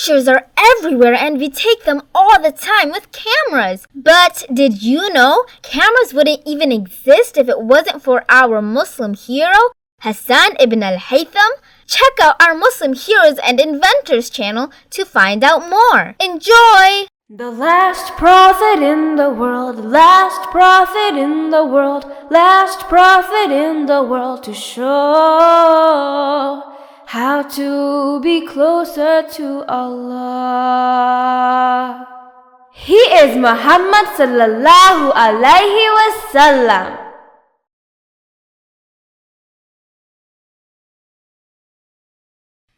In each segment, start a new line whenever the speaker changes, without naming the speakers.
Pictures are everywhere and we take them all the time with cameras. But did you know cameras wouldn't even exist if it wasn't for our Muslim hero, Hassan ibn al-Haytham? Check out our Muslim Heroes and Inventors channel to find out more. Enjoy!
The last prophet in the world, last prophet in the world, last prophet in the world to show how to be closer to Allah. He is Muhammad sallallahu alaihi wasallam.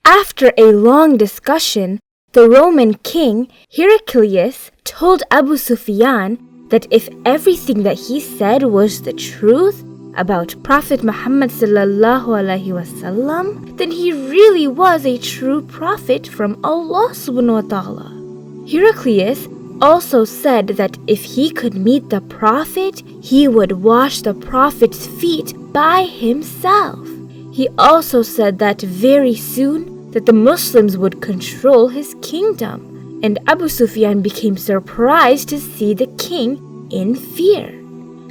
After a long discussion, the Roman king Heraclius told Abu Sufyan that if everything that he said was the truth about Prophet Muhammad sallallahu alaihi wasallam, then he really was a true prophet from Allah subhanahu wa ta'ala. Heraclius also said that if he could meet the prophet, he would wash the prophet's feet by himself. He also said that very soon that the Muslims would control his kingdom, and Abu Sufyan became surprised to see the king in fear.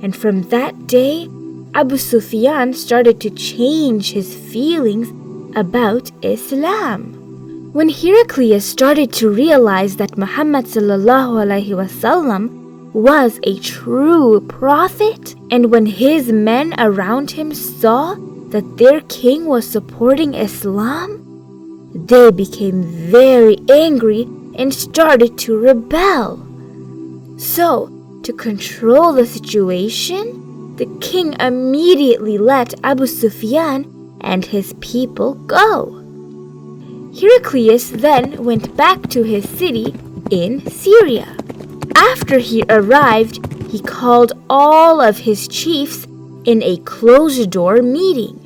And from that day, Abu Sufyan started to change his feelings about Islam. When Heraclius started to realize that Muhammad sallallahu alaihi wasallam was a true prophet, and when his men around him saw that their king was supporting Islam, they became very angry and started to rebel. So, to control the situation, the king immediately let Abu Sufyan and his people go. Heraclius then went back to his city in Syria. After he arrived, he called all of his chiefs in a closed-door meeting.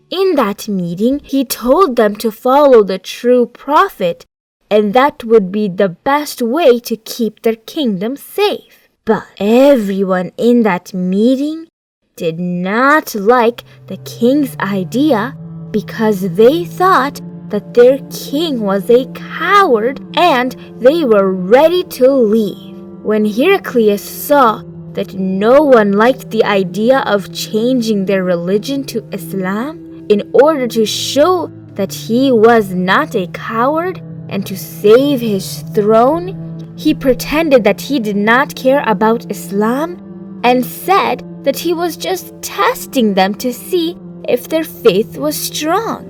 In that meeting, he told them to follow the true prophet, and that would be the best way to keep their kingdom safe. But everyone in that meeting did not like the king's idea because they thought that their king was a coward and they were ready to leave. When Heraclius saw that no one liked the idea of changing their religion to Islam, in order to show that he was not a coward and to save his throne, he pretended that he did not care about Islam and said that he was just testing them to see if their faith was strong.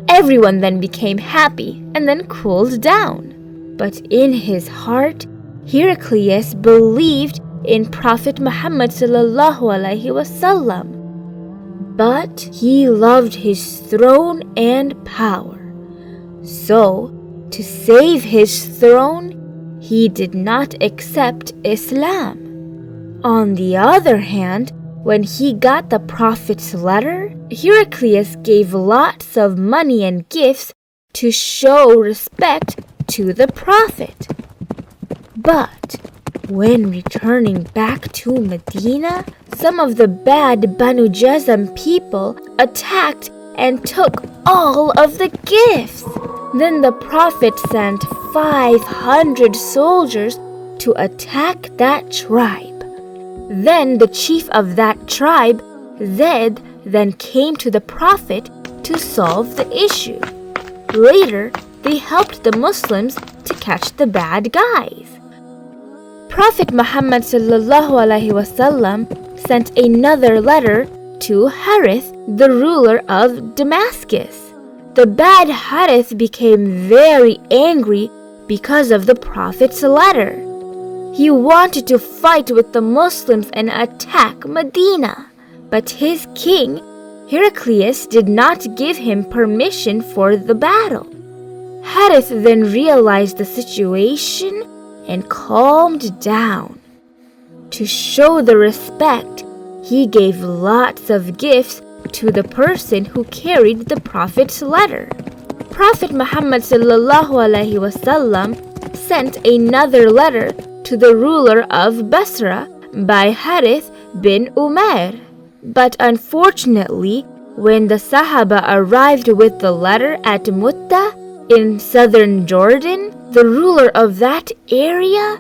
Everyone then became happy and then cooled down. But in his heart, Heraclius believed in Prophet Muhammad sallallahu alaihi wasallam. But he loved his throne and power. So, to save his throne, he did not accept Islam. On the other hand, when he got the prophet's letter, Heraclius gave lots of money and gifts to show respect to the prophet. But when returning back to Medina, some of the bad Banu Jazam people attacked and took all of the gifts. Then the prophet sent 500 soldiers to attack that tribe. Then the chief of that tribe, Zaid, then came to the prophet to solve the issue. Later, they helped the Muslims to catch the bad guys. Prophet Muhammad sallallahu alaihi wasallam sent another letter to Harith, the ruler of Damascus. The bad Harith became very angry because of the prophet's letter. He wanted to fight with the Muslims and attack Medina, but his king, Heraclius, did not give him permission for the battle. Harith then realized the situation and calmed down. To show the respect, he gave lots of gifts to the person who carried the Prophet's letter. Prophet Muhammad sallallahu alaihi wasallam sent another letter to the ruler of Basra by Harith bin Umair. But unfortunately, when the Sahaba arrived with the letter at Mutta, in southern Jordan, the ruler of that area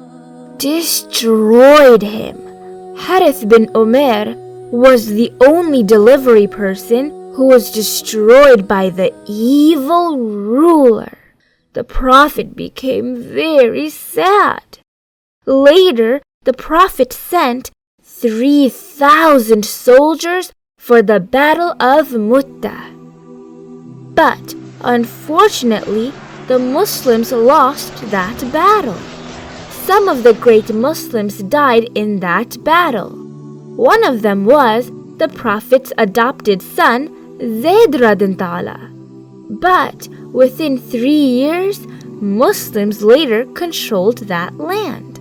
destroyed him. Harith bin Umair was the only delivery person who was destroyed by the evil ruler. The Prophet became very sad. Later, the Prophet sent 3,000 soldiers for the Battle of Mu'tah. But unfortunately, the Muslims lost that battle. Some of the great Muslims died in that battle. One of them was the Prophet's adopted son, Zayd radin ta'ala. But within 3 years, Muslims later controlled that land.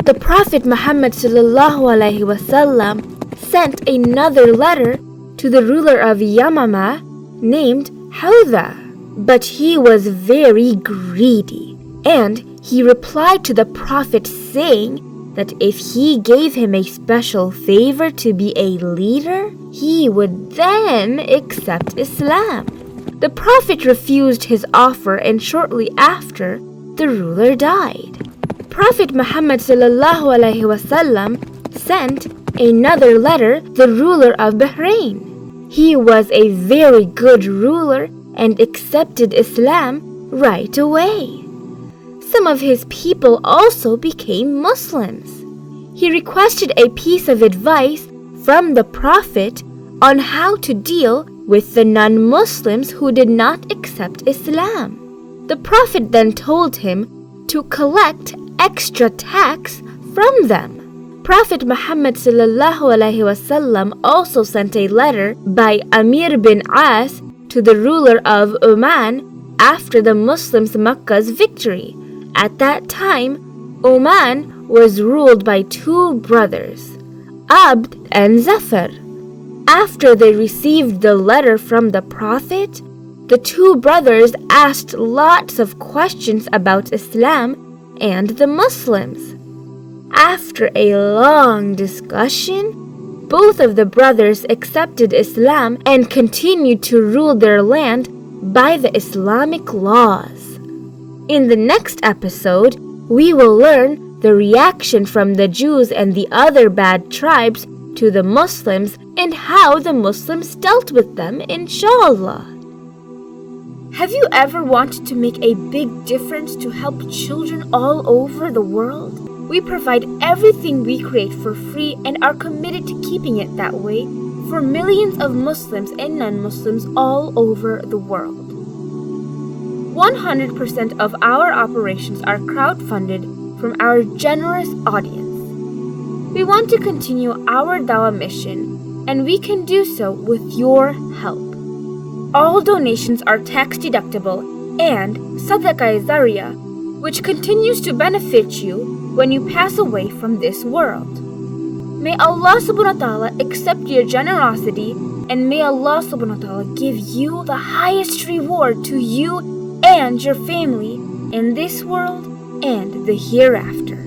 The Prophet Muhammad ﷺ sent another letter to the ruler of Yamama named Hawza, but he was very greedy, and he replied to the Prophet saying that if he gave him a special favor to be a leader, he would then accept Islam. The Prophet refused his offer, and shortly after, the ruler died. Prophet Muhammad ﷺ sent another letter to the ruler of Bahrain. He was a very good ruler and accepted Islam right away. Some of his people also became Muslims. He requested a piece of advice from the Prophet on how to deal with the non-Muslims who did not accept Islam. The Prophet then told him to collect extra tax from them. Prophet Muhammad ﷺ also sent a letter by Amir bin As to the ruler of Oman after the Muslims' Makkah's victory. At that time, Oman was ruled by 2 brothers, Abd and Zafar. After they received the letter from the Prophet, the 2 brothers asked lots of questions about Islam and the Muslims. After a long discussion, both of the brothers accepted Islam and continued to rule their land by the Islamic laws. In the next episode, we will learn the reaction from the Jews and the other bad tribes to the Muslims and how the Muslims dealt with them, inshallah. Have you ever wanted to make a big difference to help children all over the world? We provide everything we create for free and are committed to keeping it that way for millions of Muslims and non-Muslims all over the world. 100% of our operations are crowdfunded from our generous audience. We want to continue our dawah mission, and we can do so with your help. All donations are tax deductible and sadaqah zariyah, which continues to benefit you when you pass away from this world. May Allah subhanahu wa ta'ala accept your generosity, and may Allah subhanahu wa ta'ala give you the highest reward to you and your family in this world and the hereafter.